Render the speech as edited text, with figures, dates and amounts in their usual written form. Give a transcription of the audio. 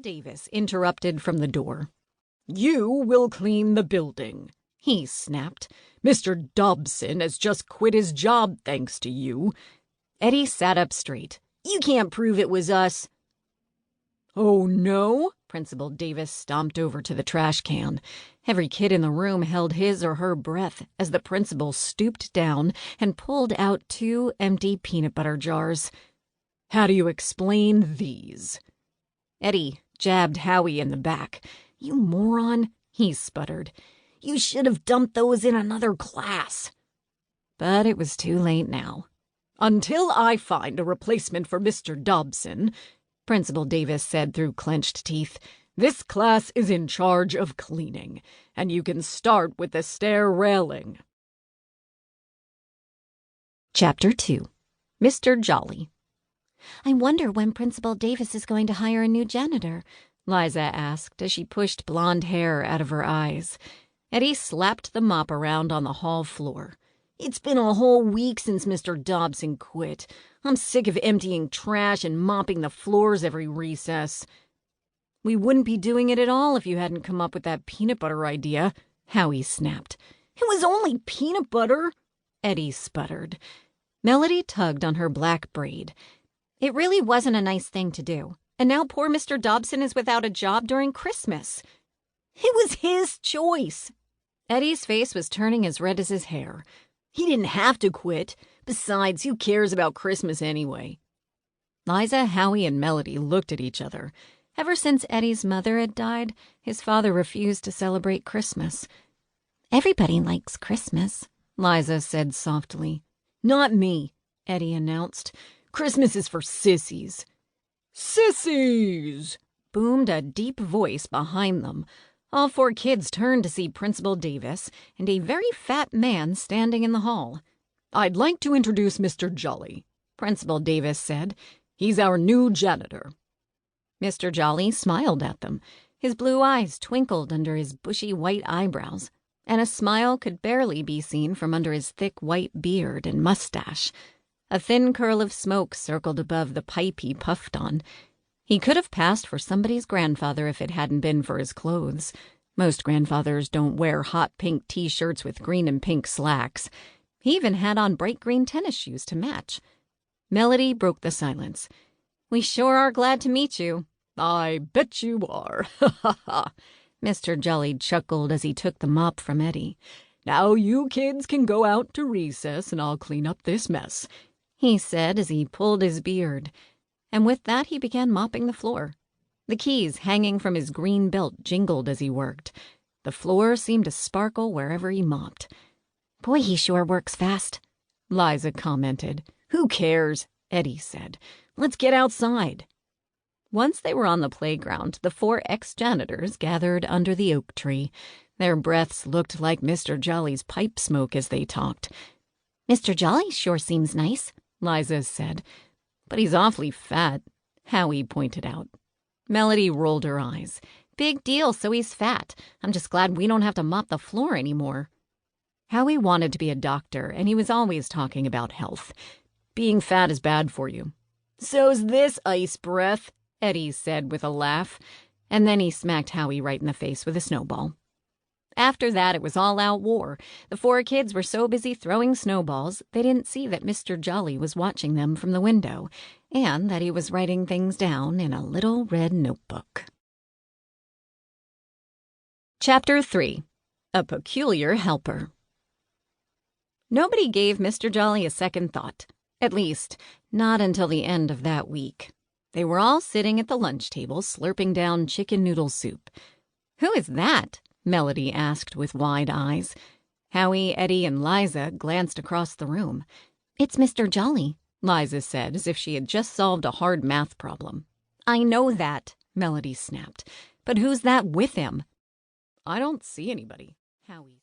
Davis interrupted from the door. "You will clean the building," he snapped. "Mr. Dobson has just quit his job thanks to you." Eddie sat up straight. "You can't prove it was us." "Oh, no?" Principal Davis stomped over to the trash can. Every kid in the room held his or her breath as the principal stooped down and pulled out 2 empty peanut butter jars. "How do you explain these?" Eddie jabbed Howie in the back. "You moron," he sputtered. "You should have dumped those in another class." But it was too late now. "Until I find a replacement for Mr. Dobson," Principal Davis said through clenched teeth, "this class is in charge of cleaning, and you can start with the stair railing." Chapter 2. Mr. Jolly. "I wonder when Principal Davis is going to hire a new janitor," Liza asked as she pushed blonde hair out of her eyes. Eddie slapped the mop around on the hall floor. "It's been a whole week since Mr. Dobson quit. I'm sick of emptying trash and mopping the floors every recess." "We wouldn't be doing it at all if you hadn't come up with that peanut butter idea," Howie snapped. "It was only peanut butter," Eddie sputtered. Melody tugged on her black braid. "It really wasn't a nice thing to do. And now poor Mr. Dobson is without a job during Christmas." "It was his choice." Eddie's face was turning as red as his hair. "He didn't have to quit. Besides, who cares about Christmas anyway?" Liza, Howie, and Melody looked at each other. Ever since Eddie's mother had died, his father refused to celebrate Christmas. "Everybody likes Christmas," Liza said softly. "Not me," Eddie announced. "Christmas is for sissies." "Sissies!" boomed a deep voice behind them. All 4 kids turned to see Principal Davis and a very fat man standing in the hall. "I'd like to introduce Mr. Jolly," Principal Davis said. "He's our new janitor." Mr. Jolly smiled at them. His blue eyes twinkled under his bushy white eyebrows, and a smile could barely be seen from under his thick white beard and mustache. A thin curl of smoke circled above the pipe he puffed on. He could have passed for somebody's grandfather if it hadn't been for his clothes. Most grandfathers don't wear hot pink t-shirts with green and pink slacks. He even had on bright green tennis shoes to match. Melody broke the silence. "We sure are glad to meet you." "I bet you are, ha ha ha," Mr. Jolly chuckled as he took the mop from Eddie. "Now you kids can go out to recess and I'll clean up this mess," he said as he pulled his beard. And with that he began mopping the floor. The keys hanging from his green belt jingled as he worked. The floor seemed to sparkle wherever he mopped. "Boy, he sure works fast," Liza commented. "Who cares?" Eddie said. "Let's get outside." Once they were on the playground, the 4 ex-janitors gathered under the oak tree. Their breaths looked like Mr. Jolly's pipe smoke as they talked. "Mr. Jolly sure seems nice," Liza said. "But he's awfully fat," Howie pointed out. Melody rolled her eyes. "Big deal, so he's fat. I'm just glad we don't have to mop the floor anymore." Howie wanted to be a doctor, and he was always talking about health. "Being fat is bad for you." "So's this ice breath," Eddie said with a laugh. And then he smacked Howie right in the face with a snowball. After that, it was all-out war. The 4 kids were so busy throwing snowballs, they didn't see that Mr. Jolly was watching them from the window, and that he was writing things down in a little red notebook. Chapter 3. A Peculiar Helper. Nobody gave Mr. Jolly a second thought. At least, not until the end of that week. They were all sitting at the lunch table, slurping down chicken noodle soup. "Who is that?" Melody asked with wide eyes. Howie, Eddie, and Liza glanced across the room. "It's Mr. Jolly," Liza said, as if she had just solved a hard math problem. "I know that," Melody snapped. "But who's that with him?" "I don't see anybody," Howie